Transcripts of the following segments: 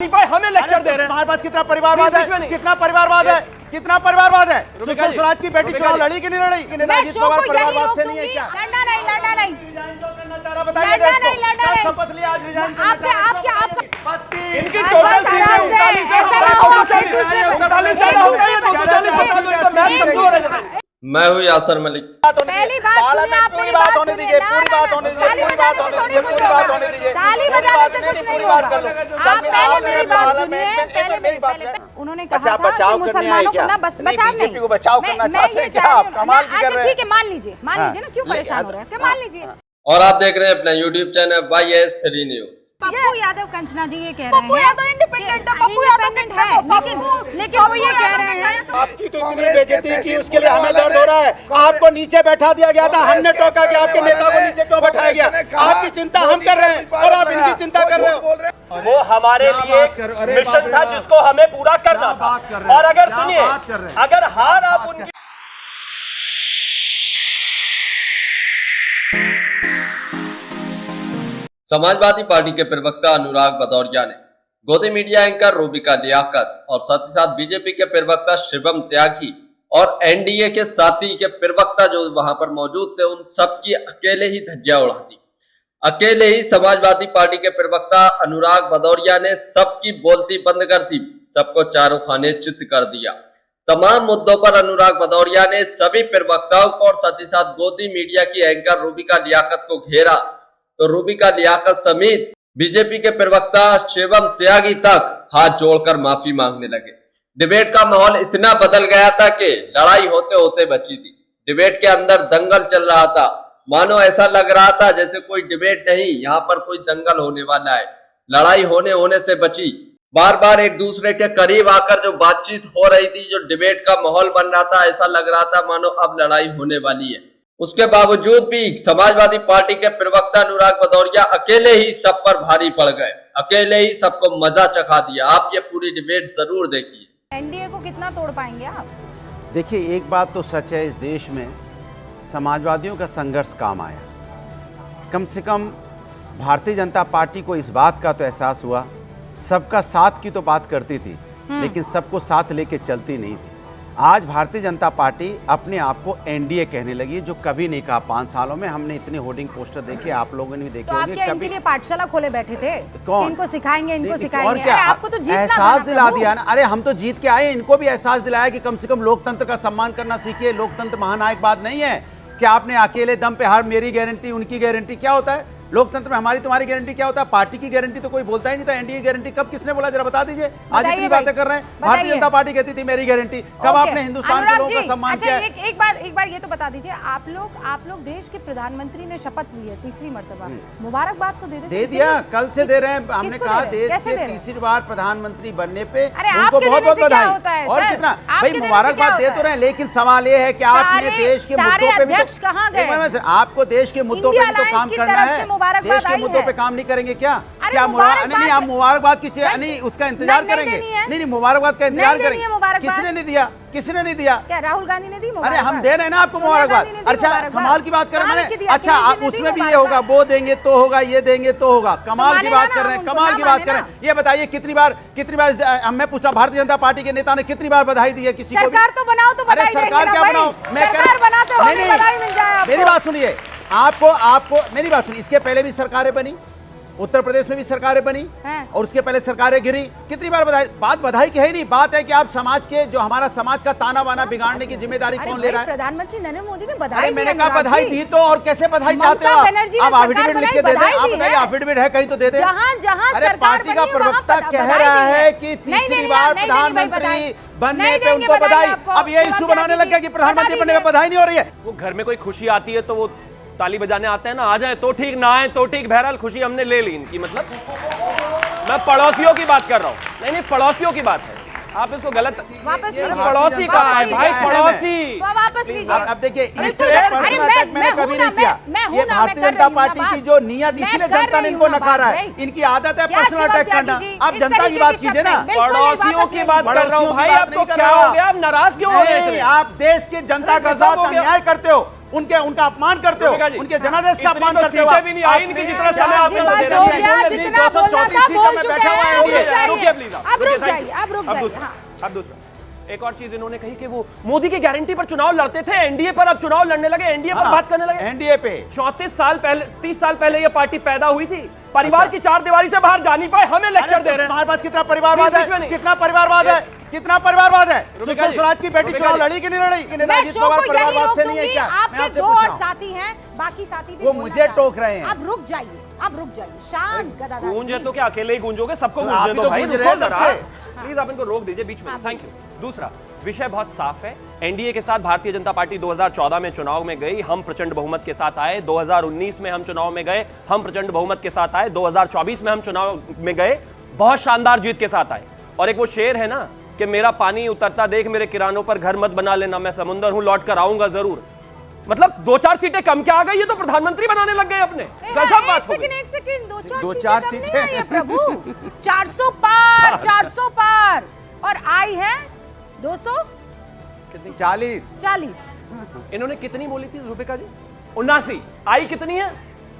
भाई हमें लेक्चर दे रहे हैं। तुम्हारे पास कितना परिवारवाद है, कितना परिवारवाद है, कितना परिवारवाद है। सुषमा स्वराज की बेटी चुनाव लड़ी कि नहीं लड़ी? कि नेताजी परिवारवाद से नहीं है क्या? लड़ना नहीं, लड़ना नहीं, बताइए देश को। शपथ लिया आज रिजाइन करना चाह रहे हैं। इनकी टोटल मैं हूँ यासर मलिक। पहली बात सुनिए, आप मेरी बात होने दीजिए, पूरी बात होने दीजिए, पूरी बात होने दीजिए, पूरी बात होने दीजिए। ताली बजाने से कुछ नहीं होगा। आप पहले मेरी बात सुनिए, पहले मेरी बात। उन्होंने कहा था कि मुसलमानों को ना बस बचाव नहीं, बीजेपी को बचाव करना चाहते हैं क्या आप? कमाल की कर रहे हैं। ठीक है, मान लीजिए ना, क्यों परेशान हो रहे हैं, मान लीजिए। और आप देख रहे हैं अपना YouTube channel YS3 news. Pappu Yadav Kanchana ji ये कह रहे हैं, पप्पू यादव इंडिपेंडेंट है, पप्पू यादव है, लेकिन वो ये कह रहे हैं आपकी तो इतनी बेइज्जती की, उसके लिए हमें दर्द हो रहा है। आपको नीचे बैठा दिया गया था, हमने टोका कि आपके नेता को नीचे क्यों बैठाया गया? आपकी चिंता हम कर रहे हैं और आप इनकी चिंता कर रहे हो। वो हमारे लिए मिशन था जिसको हमें पूरा करना था। और अगर सुनिए, अगर हार आप उनकी समाजवादी पार्टी के प्रवक्ता अनुराग भदौरिया ने गोदी मीडिया एंकर रूबिका लियाकत और साथ ही साथ बीजेपी के प्रवक्ता शिवम त्यागी और एनडीए के साथी के प्रवक्ता जो वहां पर मौजूद थे, उन सबकी अकेले ही धज्जियां उड़ा दी। अकेले ही समाजवादी पार्टी के प्रवक्ता अनुराग भदौरिया ने सबकी बोलती बंद कर दी, सबको चारों खाने चित कर दिया। तमाम मुद्दों पर अनुराग भदौरिया ने सभी प्रवक्ताओं को और साथ ही साथ गोदी मीडिया की एंकर रूबिका लियाकत को घेरा, तो रूबिका लियाकत समेत बीजेपी के प्रवक्ता शिवम त्यागी तक हाथ जोड़कर माफी मांगने लगे। डिबेट का माहौल इतना बदल गया था कि लड़ाई होते होते बची थी। डिबेट के अंदर दंगल चल रहा था, मानो ऐसा लग रहा था जैसे कोई डिबेट नहीं, यहाँ पर कोई दंगल होने वाला है। लड़ाई होने से बची। बार बार एक दूसरे के करीब आकर जो बातचीत हो रही थी, जो डिबेट का माहौल बन रहा था, ऐसा लग रहा था मानो अब लड़ाई होने वाली है। उसके बावजूद भी समाजवादी पार्टी के प्रवक्ता अनुराग भदौरिया अकेले ही सब पर भारी पड़ गए, अकेले ही सबको मजा चखा दिया। आप ये पूरी डिबेट जरूर देखिए। एनडीए को कितना तोड़ पाएंगे आप? देखिए, एक बात तो सच है, इस देश में समाजवादियों का संघर्ष काम आया। कम से कम भारतीय जनता पार्टी को इस बात का तो एहसास हुआ, सबका साथ की तो बात करती थी लेकिन सबको साथ लेके चलती नहीं थी। आज भारतीय जनता पार्टी अपने आप को एनडीए कहने लगी, जो कभी नहीं कहा। 5 सालों में हमने इतने होर्डिंग पोस्टर देखे, आप लोगों ने भी देखे होंगे। तो कभी इनके पाठशाला खोले बैठे थे, कौन? इनको सिखाएंगे, इनको सिखाएंगे। और क्या आपको तो जीतना एहसास दिला दिया ना। अरे हम तो जीत के आए, इनको भी एहसास दिलाया कि कम से कम लोकतंत्र का सम्मान करना सीखिए। लोकतंत्र महानायक बात नहीं है कि आपने अकेले दम पे हर मेरी गारंटी उनकी गारंटी। क्या होता है लोकतंत्र में? हमारी तुम्हारी गारंटी क्या होता है? पार्टी की गारंटी तो कोई बोलता ही नहीं था। एनडीए गारंटी कब किसने बोला, जरा बता दीजिए। आज इतनी बातें कर रहे हैं। भारतीय जनता पार्टी कहती थी मेरी गारंटी। कब आपने हिंदुस्तान के लोगों का सम्मान किया? एक बार ये तो बता दीजिए, आप लोग देश के प्रधानमंत्री ने शपथ ली है तीसरी मर्तबा, मुबारकबाद तो दे दिया। कल से दे रहे हैं। हमने कहा देश के तीसरी बार प्रधानमंत्री बनने पे उनको बहुत बहुत बधाई। और कितना भाई मुबारकबाद दे तो रहे हैं, लेकिन सवाल ये है कि आपने देश के मुद्दों पे भी, आपको देश के मुद्दों पे भी तो काम करना है। देश के मुद्दों पे काम नहीं करेंगे क्या? क्या नहीं, आप मुबारकबाद की नहीं उसका इंतजार करेंगे? नहीं, मुबारकबाद का इंतजार करेंगे। किसने नहीं दिया? किसने नहीं दिया? क्या राहुल गांधी ने दी? अरे हम दे रहे हैं ना आपको मुबारकबाद। अच्छा, कमाल की बात कर रहे हैं मैंने। अच्छा, आप उसमें भी ये होगा, वो देंगे तो होगा, ये देंगे तो होगा। कमाल की बात कर रहे हैं, कमाल की बात कर रहे हैं। ये बताइए कितनी बार मैं पूछा, भारतीय जनता पार्टी के नेता ने कितनी बार बधाई दी है किसी को? सरकार तो बनाओ तो अरे सरकार क्या बनाओ? मैं कह रहा हूं, मेरी बात सुनिए। आपको मेरी बात सुनिए। इसके पहले भी सरकारें बनी, उत्तर प्रदेश में भी सरकारें बनी और उसके पहले सरकारें गिरी। कितनी बार बधाई की है नहीं। बात है कि आप समाज के, जो हमारा समाज का ताना बाना बिगाड़ने की जिम्मेदारी कौन ले रहा है? प्रधानमंत्री नरेंद्र मोदी ने बधाई। अरे मैंने कहा बधाई दी तो, और कैसे बधाई चाहते हो आप? एफिडेविट लिख के दे दें। आप बताइए, एफिडेविट है कहीं तो दे दें। अरे पार्टी का प्रवक्ता कह रहा है कि तीसरी बार प्रधानमंत्री बनने पे उनको बधाई। अब ये इशू बनाने लग गया कि प्रधानमंत्री बनने पे बधाई नहीं हो रही है। वो घर में कोई खुशी आती है तो वो ताली बजाने आते हैं ना, आ जाए तो ठीक, ना आए तो ठीक, बहरहाल खुशी हमने ले ली इनकी। मतलब मैं पड़ोसियों की बात कर रहा हूँ। नहीं, पड़ोसियों की बात है, आप इसको गलत वापस पड़ोसी कहा है भाई, पड़ोसी वापस लीजिए। अब देखिए, इस तरह पर्सनल अटैक मैंने कभी नहीं किया। ये भारतीय जनता पार्टी की जो नियत, इसीलिए जनता ने इनको नकारा है। इनकी आदत है पर्सनल अटैक करना। अब जनता की बात कीजिए ना। पड़ोसियों की बात कर रहा हूँ भाई। आपको क्या हो गया? आप नाराज क्यों हो गए? आप देश की जनता के साथ अन्याय करते हो। उनका अपमान करते हो, उनके जनादेश का अपमान करते हो। सीटें भी नहीं आई इनकी जितना समय आपने देना जितना बोलना था बोल चुके हैं। रुकिए प्लीज, अब रुक जाइए, अब रुक जाइए। अब दूसरा एक और चीज इन्होंने कही कि वो मोदी की गारंटी पर चुनाव लड़ते थे, एनडीए पर अब चुनाव लड़ने लगे, एनडीए पर बात करने लगे। एनडीए पे 34 साल पहले 30 साल पहले ये पार्टी पैदा हुई थी, परिवार की चार दीवारी से बाहर जा नहीं पाए, हमें लेक्चर दे रहे हैं। हमारे पास कितना परिवारवाद है, कितना परिवारवाद है, कितना परिवारवाद है। सुषमा स्वराज की बेटी चुनाव लड़ी कि नहीं लड़ी? कि नेताजी परिवारवाद से नहीं है क्या? मैं आपसे पूछ रहा हूं। साथी हैं, बाकी साथी भी वो मुझे टोक रहे हैं। अब रुक जाइए, अब रुक जाइए। शांत गदादार गूंजे तो क्या अकेले ही गूंजोगे? सबको तो गूंजने दो भाई, गूंज रहे हैं सबसे। प्लीज आप इनको रोक दीजिए बीच में। Thank you. दूसरा विषय बहुत साफ है, एनडीए के साथ भारतीय जनता पार्टी 2014 में चुनाव में गई, हम प्रचंड बहुमत के साथ आए। 2019 में हम चुनाव में गए, हम प्रचंड बहुमत के साथ आए। 2024 में हम चुनाव में गए, बहुत शानदार जीत के साथ आए। और एक वो शेर है ना कि मेरा पानी उतरता देख मेरे किरानों पर घर मत बना लेना, मैं समुंदर हूं लौट कर आऊंगा जरूर। मतलब 2-4 सीटें कम क्या आ गई, ये तो प्रधानमंत्री बनाने लग गए अपने। गजब बात हो गई। एक सेकंड 2-4 सीटें प्रभु 400 पार, 400 पार और आई है 200 कितनी? 40। इन्होंने कितनी बोली थी रूपिका जी? 79। आई कितनी है?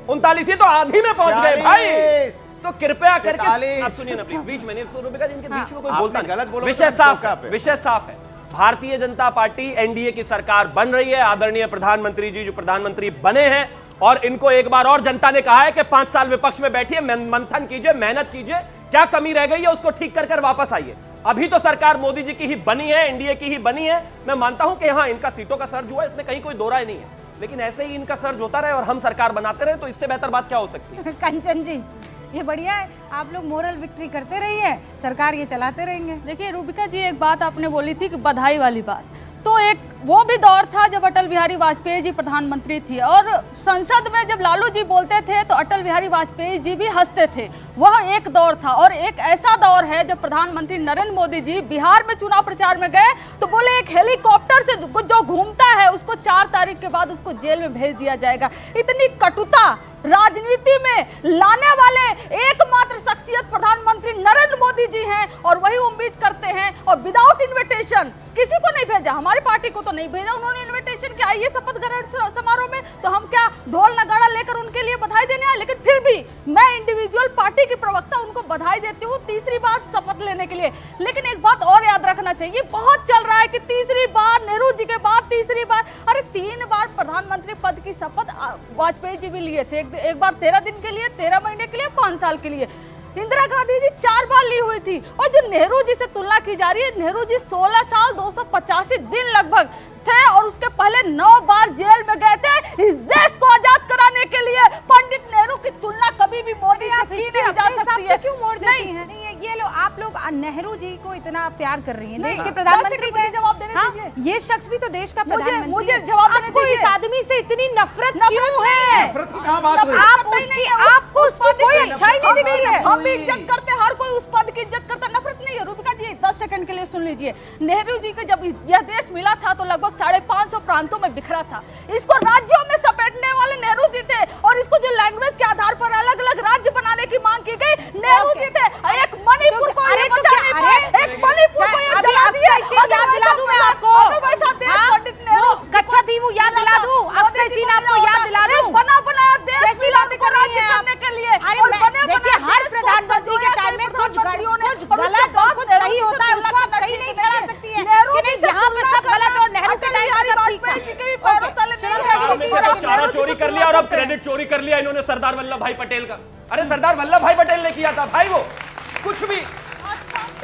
39। तो आधी में पहुंच गए भाई। तो कृपया करके आप सुनिए ना प्लीज, बीच में नहीं। रूपिका जी इनके बीच में कोई बोलता नहीं, गलत बोलो। विषय साफ है, विषय साफ है। भारतीय जनता पार्टी एनडीए की सरकार बन रही है, आदरणीय प्रधानमंत्री जी जो प्रधानमंत्री बने हैं, और इनको एक बार और जनता ने कहा है कि 5 साल विपक्ष में बैठिए, मंथन कीजिए, मेहनत कीजिए, क्या कमी रह गई है उसको ठीक कर वापस आइए। अभी तो सरकार मोदी जी की ही बनी है, एनडीए की ही बनी है। मैं मानता हूं कि हाँ इनका सीटों का सर्ज हुआ, इसमें कहीं कोई दो राय नहीं है, लेकिन ऐसे ही इनका सर्ज होता रहे और हम सरकार बनाते रहे, तो इससे बेहतर बात क्या हो सकती है? कंचन जी ये बढ़िया है, आप लोग मोरल विक्ट्री करते रहिए, सरकार ये चलाते रहेंगे। देखिए रूबिका जी, एक बात आपने बोली थी कि बधाई वाली बात, तो एक वो भी दौर था जब अटल बिहारी वाजपेयी जी प्रधानमंत्री थी, और संसद में जब लालू जी बोलते थे तो अटल बिहारी वाजपेयी जी भी हंसते थे। वह एक दौर था। और एक ऐसा दौर है जब प्रधानमंत्री नरेंद्र मोदी जी बिहार में चुनाव प्रचार में गए तो बोले एक हेलीकॉप्टर से जो घूमता है उसको 4 तारीख के बाद उसको जेल में भेज दिया जाएगा। इतनी कटुता राजनीति में लाने वाले एकमात्र शख्सियत प्रधानमंत्री नरेंद्र मोदी जी हैं, और वही उम्मीद करते हैं। और विदाउट इन्विटेशन किसी को नहीं भेजा, हमारी पार्टी को तो नहीं भेजा उन्होंने इन्विटेशन के आइए शपथ ग्रहण समारोह में, तो हम क्या ढोल नगाड़ा लेकर उनके लिए बधाई देने आए? लेकिन फिर भी मैं इंडिविजुअल पार्टी की प्रवक्ता उनको बधाई देती हूँ तीसरी बार शपथ लेने के लिए। लेकिन एक बात और याद रखना चाहिए, बहुत चल रहा है कि तीसरी बार नेहरू जी के बाद तीसरी बार, अरे 3 बार प्रधानमंत्री पद की शपथ वाजपेयी जी भी लिए थे, एक बार 13 दिन के लिए, 13 महीने के लिए, 5 साल के लिए। इंदिरा गांधी जी 4 बार ली हुई थी। और जो नेहरू जी से तुलना की जा रही है, नेहरू जी 16 साल 285 दिन लगभग थे, और उसके पहले 9 बार जेल में गए थे इस देश को आजाद कराने के लिए। पंडित नेहरू की तुलना कभी भी मोदी से की नहीं जा सकती है। क्यों मोड़ देती हैं? नहीं ये लो, आप लोग नेहरू जी को इतना प्यार कर रही हैं, देश के प्रधानमंत्री थे। जवाब देने दीजिए। ये शख्स भी तो देश का प्रधानमंत्री। मुझे जवाब देने आपको इस आदमी से इतनी नफरत क्यों है? नफरत की कहां बात हुई? आपको उसकी कोई अच्छाई नहीं दिख रही है। हम भी इज्जत करते हैं, हर कोई उस पद की इज्जत करता, नफरत नहीं है। रूबिका जी 10 सेकंड के लिए सुन लीजिए। नेहरू जी को जब यह देश मिला था तो लगभग 550 प्रांतों में बिखरा था। इसको राज्यों में समेटने वाले नेहरू जी थे, और इसको जो लैंग्वेज के आधार पर अलग अलग राज्य बनाने की मांग की गई, नेहरू जी थे। एक मणिपुर को ये बचा नहीं पाए, एक मणिपुर को ये जला दिया। याद दिला दूं मैं आपको, पंडित नेहरू कच्चा थी वो याद दिला दूं, अक्षय चीन आपको याद दिला दूं। बना बनाया देश मिलाने को राज्य करने के लिए। देखिए हर प्रधानमंत्री के टाइम में कुछ गलत और कुछ सही होता है, उसको आप सही नहीं ठहरा सकती है कि नहीं यहाँ पे सब गलत और नेहरू के टाइम में सब ठीक था। चारा चोरी कर लिया और अब क्रेडिट चोरी कर लिया इन्होंने सरदार वल्लभ भाई पटेल का। अरे सरदार वल्लभ भाई पटेल ने किया था भाई, वो कुछ भी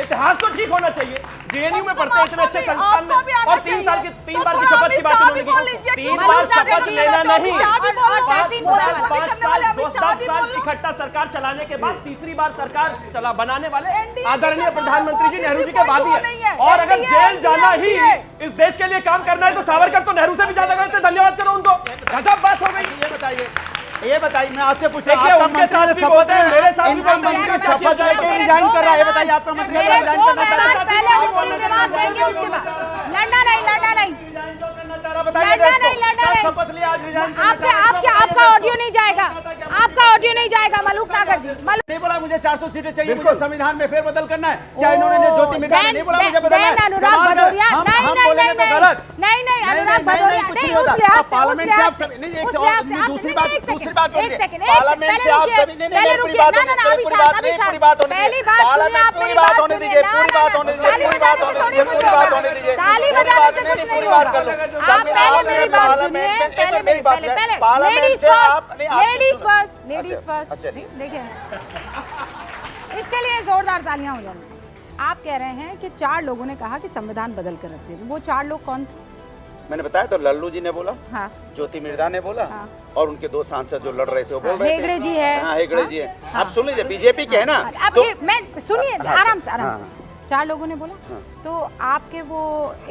इतिहास तो ठीक होना चाहिए। जेएनयू में पढ़ते हैं इतने अच्छे संस्थान में, और 3 बार की शपथ की बात इन्होंने की। 3 बार शपथ लेना नहीं, 5 साल 10 साल इकट्ठा सरकार चलाने के बाद तीसरी बार सरकार बनाने वाले आदरणीय प्रधानमंत्री जी नेहरू जी के बाद ही है। और अगर जेल जाना ही इस देश के लिए काम करना है तो सावरकर तो नेहरू से भी ज्यादा गए थे, धन्यवाद करो उनको। गजब बात हो गई। ये बताइए, मैं आपसे पूछ रहा हूं, आपका मंत्री शपथ लेके रिजाइन कर रहा है, ये बताइए आपका मंत्री रिजाइन करना चाह रहा है? शपथ लिया आज रिजाइन आपका ऑडियो नहीं जाएगा, आपका ऑडियो नहीं जाएगा मलूक नागर जी। नहीं बोला मुझे 400 सीटें चाहिए, मुझे संविधान में फेरबदल करना है। क्या इन्होंने ज्योति मिर्धा ने नहीं बोला मुझे बदलना है? अनुराग भदौरिया नहीं अनुराग भदौरिया नहीं, उस लिहाज से पार्लियामेंट से आप सभी नहीं, दूसरी बात एक सेकंड पार्लियामेंट से आप सभी नहीं, पहले रुकिए पूरी बात होने दीजिए, पूरी बात होने दीजिए, पूरी बात होने दीजिए, पूरी बात होने दीजिए, पूरी बात होने दीजिए, ताली बजाने से कुछ नहीं पूरी बात कर लो। आप पहले मेरी बात सुनिए, पहले लेडीज फर्स्ट देखिए, इसके लिए जोरदार तालियां हो जानी चाहिए। आप कह रहे हैं कि 4 लोगों ने कहा कि संविधान बदल कर रख दे, वो 4 लोग कौन थे? मैंने बताया तो लल्लू जी ने बोला, हाँ, ज्योति मिर्धा ने बोला, हाँ, और उनके 2 सांसद जो लड़ रहे थे वो बोल रहे थे। हेगड़े जी है, हाँ हेगड़े जी है। हाँ, आप सुन लीजिए, बीजेपी के है ना, अब ये मैं सुनिए आराम से 4 लोगों ने बोला, हाँ। तो आपके वो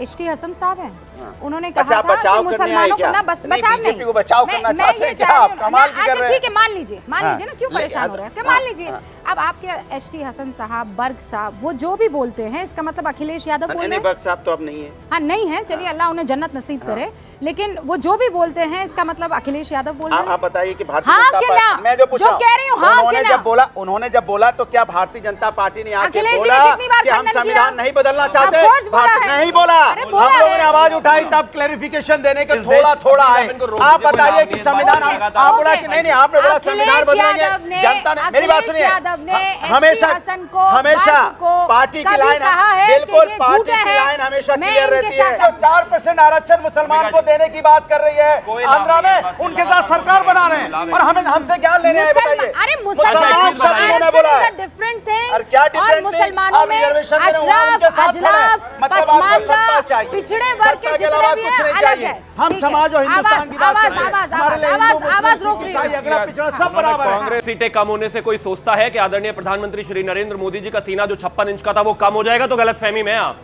HT हसन साहब हैं, हाँ। उन्होंने कहा अच्छा, था बचाव कि करने मुसलमानों आए क्या? को ना बस नहीं, बचाव बीजेपी नहीं, को बचाव करना मैं चाहते ये हैं क्या चाह रही आप? हूँ, कमाल की कर अच्छा रहे हैं। ठीक है, मान लीजिए हाँ। ना, क्यों परेशान हो रहे हैं, मान लीजिए अब आपके HT हसन साहब, बर्ग साहब, वो जो भी बोलते हैं, इसका मतलब अखिलेश यादव बोल रहे नहीं, हैं? बर्ग साहब तो अब नहीं है। हाँ नहीं है, चलिए अल्लाह उन्हें जन्नत नसीब करे, लेकिन वो जो भी बोलते हैं इसका मतलब अखिलेश यादव बोल रहे हैं? आप बताइए कि भारतीय हाँ जनता कि पार्टी, ना? मैं जो पूछ जो रहा हूं, कह रही हूँ, हाँ उन्होंने कि जब ना? बोला तो क्या भारतीय जनता पार्टी ने आके अखिलेश जी बोला ने कितनी बार कि हम खंडन संविधान किया? नहीं बदलना चाहते? Of course बोला है। नहीं बोला, अरे बोला हम लोगों ने है। आवाज उठाई तब क्लैरिफिकेशन देने के इस देश थोड़ा है। इनको रोक आप दीजिए, कोई बताइए नाम कि नहीं, संविधान बात लगा था। आप बोला कि नहीं आपने बोला संविधान अखिलेश बदलेंगे, यादव ने- जनता ने मेरी बात अखिलेश सुनिए, यादव ने हमेशा HT हसन को, हमेशा बर्ग को पार्टी की कभी लाइन कहा है कि बिल्कुल ये पार्टी झूठे की हैं। लाइन हमेशा मैं क्लियर इनके रहती है। साथ- जो 4% आरक्षण मुसलमान को देने की बात कर रही है कोई नाम आंध्रा नहीं, में, उनके साथ सरकार बना रहे हैं और हमें हमसे क्या लेने आए बताइए? अरे मुसलमान मुसलमान शब्द उन्होंने बोला है। डिफरेंट थिंग, और क्या और different thing? मुसलमानों आप में रिजर्वेशन दे रहे हो, वहाँ उनके अशराफ, साथ खड़े हैं। अजलाफ, मतलब आपको सत्ता पसमानदा, चाहिए। पिछड़े वर्ग के सत्ता के जितने अलावा भी कुछ नहीं हैं अलग चाहिए। है। हम ठीक है। समाज और हिंदुस्तान की बात कर रहे हैं। हमारे लिए हिंदू, मुस्लिम, आवाज रोक सिख, रही है। ईसाई, अगला पिछड़ा सब बराबर है। कांग्रेस सीटें कम होने से कोई सोचता है कि आदरणीय प्रधानमंत्री श्री नरेंद्र मोदी जी का सीना जो 56 इंच का था वो कम हो जाएगा? तो गलतफहमी में आप,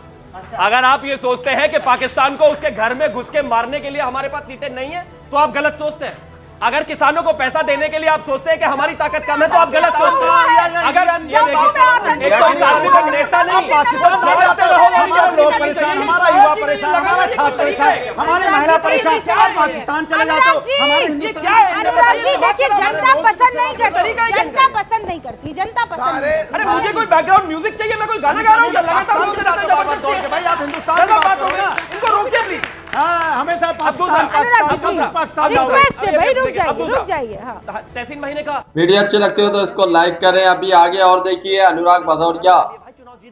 अगर आप ये सोचते हैं कि पाकिस्तान को उसके घर में घुस के मारने के लिए हमारे पास सीटें नहीं है तो आप गलत सोचते हैं। अगर किसानों को पैसा देने के लिए आप सोचते हैं कि हमारी ताकत कम है तो आप गलत सोचते हैं। अगर ये देखिए, एक तो इस आदमी का नेता नहीं, हमारे लोग परेशान, हमारा युवा परेशान, हमारा छात्र परेशान, हमारी महिला परेशान, आप पाकिस्तान चले जाते हो, हमारे हिंदुस्तान। अनुराग जी देखिए, जनता पसंद नहीं करती, जनता पसंद नहीं करती, जनता पसंद नहीं करती। अरे मुझे कोई बैकग्राउंड म्यूजिक चाहिए, मैं कोई गाना गा रहा हूँ लगातार बोलते रहते हैं जबरदस्ती। भाई आप हिंदुस्तान गलत की बात हो गया, इनको रोकिए प्लीज। हाँ हमेशा पाकिस्तान अनुराग जी पाकिस्तान पाकिस्तान जाओगे। रिक्वेस्ट है भाई, रुक अब जाइए, रुक जाइए। हाँ तहसीन महीने का वीडियो अच्छे लगते हो तो इसको लाइक करें। अभी आगे और देखिए, अनुराग भदौरिया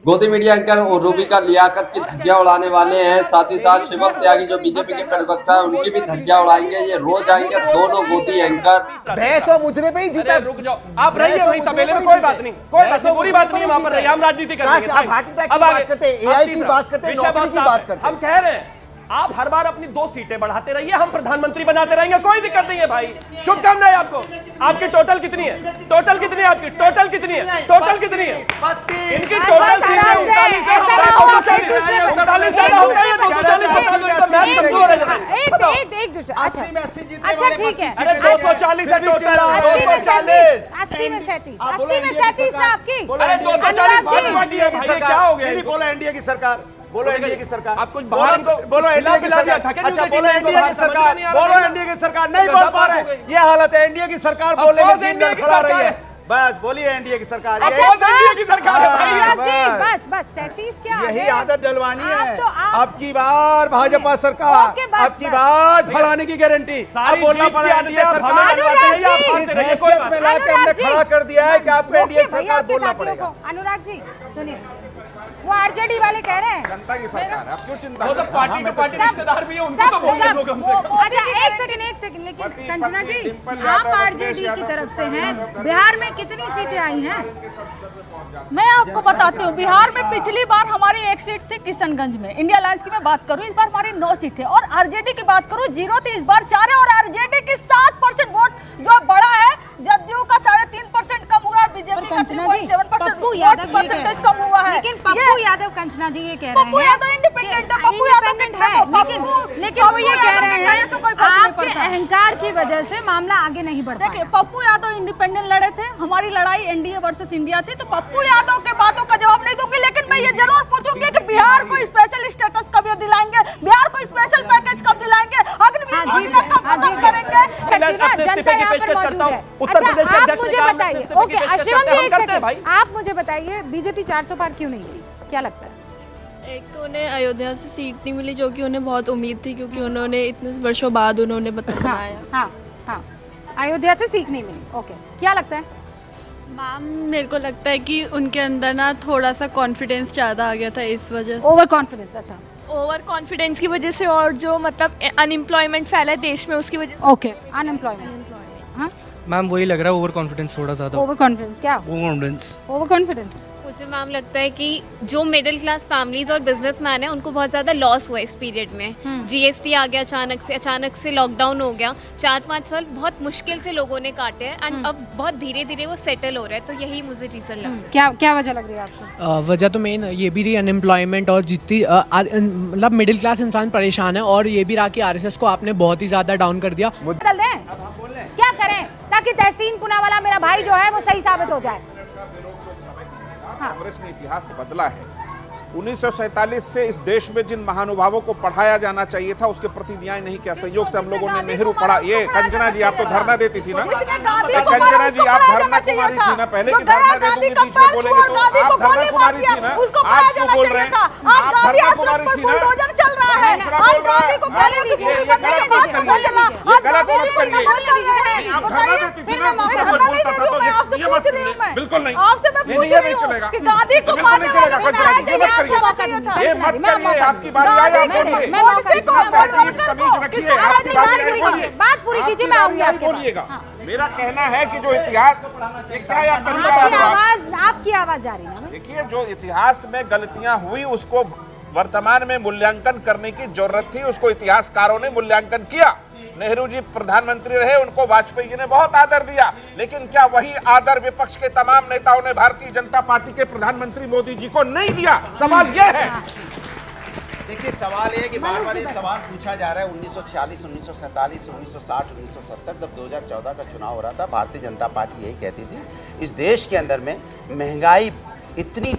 गोदी मीडिया एंकर और रूबिका लियाकत की धज्जियां उड़ाने वाले हैं। साथ ही साथ शिवम त्यागी जो बीजेपी के प्रवक्ता है उनकी भी धज्जियां उड़ाएंगे। ये रोज आएंगे दोनों गोदी एंकर। भैंस और मुजरे पे ही जीता। अरे रुक जाओ, आप रहिए वहीं तबेले में, कोई बात नहीं, कोई बात नहीं, बुरी बात नहीं है, वहां पर रहिए, हम राजनीति कर लेंगे। आप हार्ट अटैक की बात करते हैं, AI की बात करते हैं, नौकरी की बात करते हैं। हम कह रहे हैं आप हर बार अपनी 2 सीटें बढ़ाते रहिए, हम प्रधानमंत्री बनाते रहेंगे, कोई दिक्कत नहीं है भाई। शुभकामनाएं आपको। आपकी टोटल कितनी है? टोटल कितनी है आपकी? टोटल कितनी है? टोटल कितनी है इनकी? टोटल बस आराम से, ऐसा ना हो आप एक दूसरे को- एक दूसरे, अच्छा ठीक है। अरे 240 है टोटल, 80 में 37, 80 में 37 है आपकी। अरे 240 अनुराग जी, भाई क्या हो गया? नहीं बोलो एनडीए की सरकार, बोलो एनडीए की सरकार। आप कुछ बाहर इनको बोलो एनडीए की खिला दिया सरकार। था क्या? अच्छा न्यूज़ बोलो 18 एनडीए की को सरकार, समझ में नहीं आ रहा बोलो है। एनडीए की सरकार। नहीं बोल पा रहे, ये हालत है। एनडीए की सरकार बोलने में जीभ में खड़ा रही है। बस बोलिए एनडीए की सरकार। अच्छा एनडीए की सरकार है भाई। अनुराग जी, बस 37 क्या यही है? आदत डलवानी है। आप तो आप- अब की बार भाजपा सरकार, ओके, बस, अब की बस। बार फलाने की गारंटी। अब सारी बोलना जीत की पड़ा आदतें एनडीए आप सरकार। हमें डलवाते रहिए, आप अनुराग भागते इस रहिए, कोई हैसियत बात में नहीं। लाके हमने खड़ा कर दिया है कि आपको एनडीए रोकिए भैया, सरकार आपके बोलना साथियों पड़ेगा। को। अनुराग जी सुनिए, वो आरजेडी वाले कह रहे हैं जनता की सरकार है, अब क्यों चिंता वो तो कर? पार्टी के पार्टी रिश्तेदार भी है, उनको तो बोल दो कम से कम। अच्छा एक सेकंड, लेकिन कंचना जी आप आरजेडी की तरफ से हैं, बिहार में कितनी सीटें आई हैं? मैं आपको बताती हूँ, बिहार में पिछली बार हमारी 1 सीट थी किशनगंज में। इंडिया अलायंस की मैं बात करूँ, इस बार हमारी 9 सीट है। और आरजेडी की बात करूँ 0 थी, इस बार 4 है। और आरजेडी की 7% वोट जो बड़ा है, जदयू का 3.5% कम हुआ है, बीजेपी का कंचना जी, 3.7% पप्पू यादव ये कह रहे परसेंटेज हैं। कम हुआ है। लेकिन पप्पू यादव, कंचना जी ये कह रहे हैं, पप्पू यादव इंडिपेंडेंट है, पप्पू यादव इंडिपेंडेंट है, लेकिन वो ये कह रहे हैं आपके अहंकार की वजह से मामला आगे नहीं बढ़ देखिए, पाया। पप्पू यादव इंडिपेंडेंट लड़े थे, हमारी लड़ाई एनडीए वर्सेस इंडिया थी, तो पप्पू यादव के बातों का जवाब नहीं दूंगी। लेकिन मैं ये जरूर पूछूंगी कि बिहार को स्पेशल स्टेटस कब दिलाएंगे, बिहार को स्पेशल पैकेज कब दिलाएंगे, अग्निवीर योजना कब खत्म करेंगे? जनता यहाँ पर मौजूद है। उत्तर प्रदेश के अच्छा, आप अध्यक्ष मुझे ने कहा, बताइए, बताइए, ओके शिवम जी एक सेकंड, आप मुझे बताइए बीजेपी 400 पार क्यों नहीं गई, क्या लगता है? एक तो उन्हें अयोध्या से सीट नहीं मिली जो कि उन्हें बहुत उम्मीद थी, क्योंकि उन्होंने इतने वर्षों बाद उन्होंने बताया। हाँ, अयोध्या से सीख नहीं मिली, ओके। क्या लगता है मैम? मेरे को लगता है कि उनके अंदर ना थोड़ा सा कॉन्फिडेंस ज़्यादा आ गया था, इस वजह से। Over confidence? अच्छा, ओवर कॉन्फिडेंस की वजह से, और जो मतलब अनएम्प्लॉयमेंट फैला है देश में उसकी वजह से। Okay, unemployment. हाँ मैम वही लग रहा है, ओवर कॉन्फिडेंस थोड़ा ज़्यादा। Over confidence? क्या ओवर कॉन्फिडेंस? मुझे मैम लगता है कि जो मिडिल क्लास फैमिलीज और बिजनेसमैन है उनको बहुत ज़्यादा लॉस हुआ इस पीरियड में। जीएसटी आ गया अचानक से लॉकडाउन हो गया, 4-5 साल बहुत मुश्किल से लोगों ने काटे हैं, एंड अब बहुत धीरे धीरे वो सेटल हो रहा है, तो यही मुझे रीज़न लगता है। क्या वजह लग रही है आपको? वजह तो मेन ये भी रही अनएम्प्लॉयमेंट, और जितनी मतलब मिडिल क्लास इंसान परेशान है, और ये भी रहा कि आरएसएस को आपने बहुत ही ज़्यादा डाउन कर दिया। बदल दें, क्या करें ताकि तहसीन पुनावाला मेरा भाई जो है वो सही साबित हो जाए? कांग्रेस ने इतिहास बदला है। 1947 से इस देश में जिन महानुभावों को पढ़ाया जाना चाहिए था उसके प्रति न्याय नहीं किया। संयोग से हम लोगों ने नेहरू पढ़ा। ये कंचना जी आप तो धरना देती थी ना, कंचना जी आप धरना कुमारी थी ना, पहले की धरना दे दूंगी बीच में बोलेंगे तो। आप धरना कुमारी थी ना, आज क्यों बोल रहे हैं? आप धरना कुमारी थी ना, चल रहा है, आप गलत मत करिए, आप धरना देती थी ना, दूसरा कोई बोलता था तो ये मत करिए, बिल्कुल नहीं, ये नहीं चलेगा, बिल्कुल नहीं चलेगा कंचना जी, ये मत करिए, आपकी बारी आई, आप बोलिए, तहजीब तमीज रखिए, आपकी बारी आई, बोलिए, बात पूरी कीजिए, मैं आऊंगी आपके पास। बोलिएगा। मेरा कहना है कि जो इतिहास, ये क्या यार आपकी आवाज जा रही है। देखिए, जो इतिहास में गलतियां हुई उसको वर्तमान में मूल्यांकन करने की जरूरत थी, उसको इतिहासकारों ने मूल्यांकन किया। नेहरू जी प्रधानमंत्री रहे, उनको वाजपेयी जी ने बहुत आदर दिया, लेकिन क्या वही आदर विपक्ष के तमाम नेताओं ने भारतीय जनता पार्टी के प्रधानमंत्री मोदी जी को नहीं दिया? सवाल यह है। देखिए, सवाल ये है कि बार बार ये सवाल पूछा जा रहा है। 1946, 1947, 1960, 1970 जब 2014 का चुनाव हो रहा था, भारतीय जनता पार्टी यही कहती थी इस देश के अंदर में महंगाई इतनी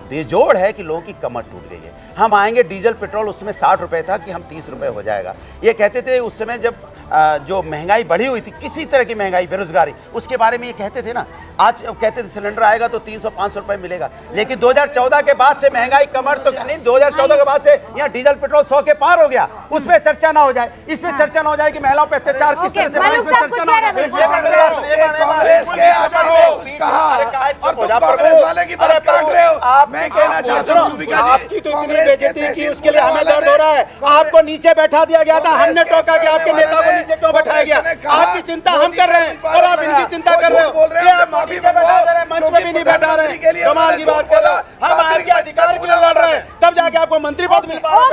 बेजोड़ है कि लोगों की कमर टूट गई है। हम आएंगे, डीजल पेट्रोल उस समय 60 रुपये था कि हम 30 रुपये हो जाएगा। ये कहते थे उस समय जब जो महंगाई बढ़ी हुई थी, किसी तरह की महंगाई, बेरोजगारी, उसके बारे में ये कहते थे ना। आज कहते थे सिलेंडर आएगा तो 300-500 रुपये मिलेगा, लेकिन 2014 के बाद से महंगाई कमर तो नहीं, 2014 के बाद से यहाँ डीजल पेट्रोल 100 के पार हो गया। उसमें चर्चा ना हो जाए, इसमें चर्चा ना हो जाए कि महिलाओं पर अत्याचार किस तरह से, चर्चा ना हो। आपकी तो इतनी बेइज्जती की उसके लिए हमें दर्द हो रहा है। आपको नीचे बैठा दिया गया था, हमने टोका कि आपके नेता को नीचे क्यों बैठाया गया? आपकी चिंता हम कर रहे हैं और आप इनकी चिंता कर रहे हो। आप नीचे बैठा दे रहे हैं, मंच में भी नहीं बैठा रहे हैं, कमाल की बात कर रहे हो। हम आपके अधिकार के लिए लड़ रहे हैं, तब जाके आपको मंत्री पद मिल पा रहा है।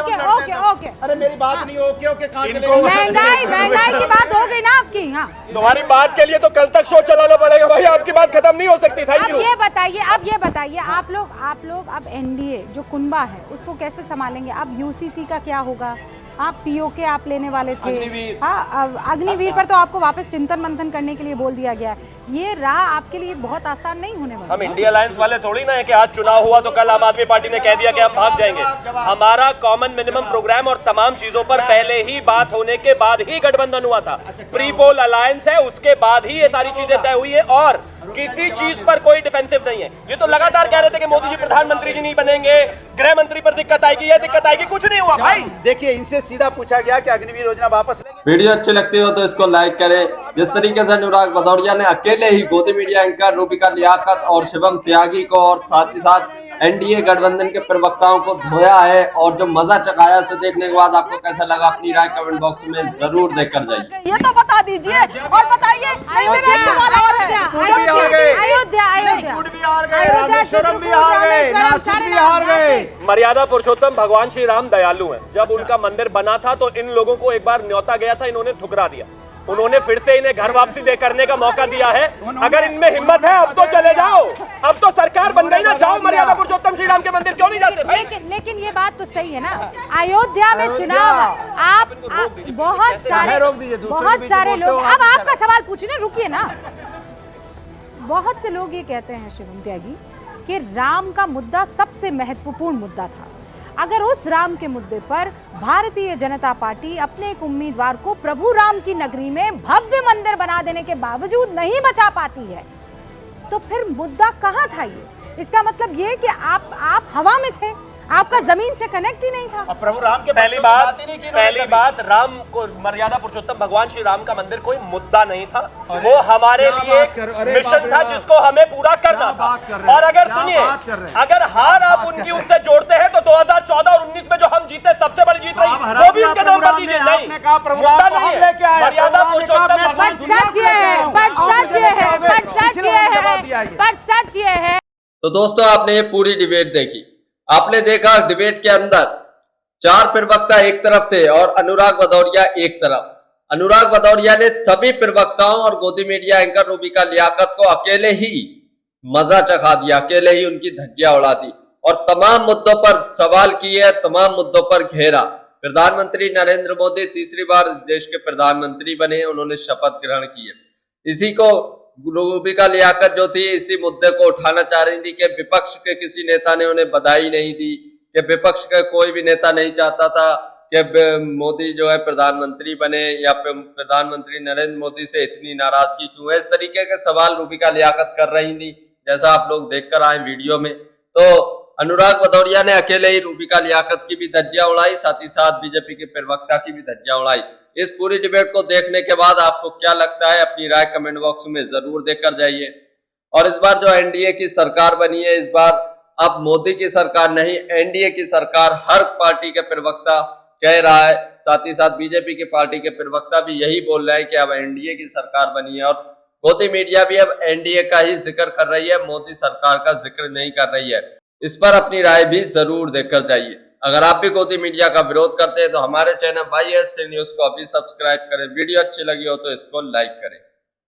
ओके, अरे मेरी बात नहीं, ओके कहाँ चले? महंगाई की बात हो गई ना आपकी। हाँ, तुम्हारी बात के लिए तो कल तक शो चलाना पड़ेगा भाई, आपकी बात खत्म नहीं हो सकती। अब ये बताइए आप लोग अब एनडीए जो कुनबा है उसको कैसे संभालेंगे? अब यूसीसी का क्या होगा? आप पीओके आप लेने वाले थे, हाँ, अग्निवीर पर तो आपको वापस चिंतन मंथन करने के लिए बोल दिया गया। ये राह आपके लिए बहुत आसान नहीं होने वाला। हम इंडिया अलायंस वाले थोड़ी ना है कि आज चुनाव हुआ तो कल आम आदमी पार्टी ने कह दिया कि हम भाग जाएंगे। हमारा कॉमन मिनिमम प्रोग्राम और तमाम चीजों पर पहले ही बात होने के बाद ही गठबंधन हुआ था। प्री पोल अलायंस है, उसके बाद ही ये सारी चीजें तय हुई है, और किसी चीज पर कोई डिफेंसिव नहीं है। ये तो लगातार कह रहे थे कि मोदी जी प्रधानमंत्री जी नहीं बनेंगे, गृह मंत्री पर दिक्कत आएगी, ये दिक्कत आएगी, कुछ नहीं हुआ भाई। देखिए, इनसे सीधा पूछा गया कि अग्निवीर योजना वापस लेंगे। वीडियो अच्छी लगती हो तो इसको लाइक करें। जिस तरीके से अनुराग भदौरिया ने अकेले ही गोदी मीडिया एंकर रूबिका लियाकत और शिवम त्यागी को और साथ ही साथ एनडीए गठबंधन के प्रवक्ताओं को धोया है और जो मजा चकाया उसे देखने के बाद आपको कैसा लगा, अपनी राय कमेंट बॉक्स में जरूर देकर जाइए। ये तो बता दीजिए और बताइए। मर्यादा पुरुषोत्तम भगवान श्री राम दयालु हैं। जब उनका मंदिर बना था तो इन लोगों को एक बार न्योता गया था, इन्होंने ठुकरा दिया। उन्होंने फिर से इन्हें घर वापसी दे करने का मौका दिया है। अगर इनमें हिम्मत है अब तो चले जाओ, अब तो सरकार बन गई ना, जाओ मर्यादा पुरुषोत्तम श्री राम के मंदिर, क्यों नहीं जाते भाई? लेकिन ये बात तो सही है ना, अयोध्या में चुनाव, आप बहुत सारे लोग, अब आपका सवाल पूछने, रुकिए ना। बहुत से लोग ये कहते हैं शिवम त्यागी कि राम का मुद्दा सबसे महत्वपूर्ण मुद्दा था। अगर उस राम के मुद्दे पर भारतीय जनता पार्टी अपने एक उम्मीदवार को प्रभु राम की नगरी में भव्य मंदिर बना देने के बावजूद नहीं बचा पाती है तो फिर मुद्दा कहाँ था ये? इसका मतलब ये कि आप हवा में थे, आपका जमीन से कनेक्ट ही नहीं था। अब प्रभु राम के पहली बात राम को मर्यादा पुरुषोत्तम भगवान श्री राम का मंदिर कोई मुद्दा नहीं था, वो हमारे लिए मिशन था जिसको हमें पूरा करना था। और अगर सुनिए, अगर हार आप उनकी उनसे जोड़ते हैं तो 2014 और 19 में जो हम जीते सबसे बड़ी जीत रही वो भी उनके नाम पर दीजिए। नहीं, मुद्दा नहीं है, मर्यादा पुरुषोत्तम भगवान। सच ये है, पर सच ये है, पर सच ये है, पर सच ये है। तो दोस्तों, आपने ये पूरी डिबेट देखी। आपने देखा डिबेट के अंदर 4 प्रवक्ता एक तरफ थे और अनुराग भदौरिया एक तरफ। अनुराग भदौरिया ने सभी प्रवक्ताओं और गोदी मीडिया एंकर रूबिका लियाकत को अकेले ही मजा चखा दिया, अकेले ही उनकी धज्जियां उड़ा दी और तमाम मुद्दों पर सवाल किए, तमाम मुद्दों पर घेरा। प्रधानमंत्री नरेंद्र मोदी तीसरी बार देश के प्रधानमंत्री बने, उन्होंने शपथ ग्रहण किए। इसी को रूबिका लियाकत जो थी इसी मुद्दे को उठाना चाह रही थी कि विपक्ष के किसी नेता ने उन्हें बधाई नहीं दी, कि विपक्ष का कोई भी नेता नहीं चाहता था कि मोदी जो है प्रधानमंत्री बने, या प्रधानमंत्री नरेंद्र मोदी से इतनी नाराजगी क्यों है। इस तरीके के सवाल रूबिका लियाकत कर रही थी, जैसा आप लोग देखकर आए वीडियो में। तो अनुराग भदौरिया ने अकेले ही रूबिका लियाकत की भी धज्जियां उड़ाई, साथ ही साथ बीजेपी के प्रवक्ता की भी धज्जियां उड़ाई। इस पूरी डिबेट को देखने के बाद आपको क्या लगता है, अपनी राय कमेंट बॉक्स में जरूर देकर जाइए। और इस बार जो एनडीए की सरकार बनी है, इस बार अब मोदी की सरकार नहीं, एनडीए की सरकार हर पार्टी के प्रवक्ता कह रहा है। साथ ही साथ बीजेपी की पार्टी के प्रवक्ता भी यही बोल रहे हैं कि अब एनडीए की सरकार बनी है, और गोदी मीडिया भी अब एनडीए का ही जिक्र कर रही है, मोदी सरकार का जिक्र नहीं कर रही है। इस पर अपनी राय भी जरूर देकर जाइए। अगर आप भी गोदी मीडिया का विरोध करते हैं तो हमारे चैनल YS3 न्यूज को अभी सब्सक्राइब करें। वीडियो अच्छी लगी हो तो इसको लाइक करें।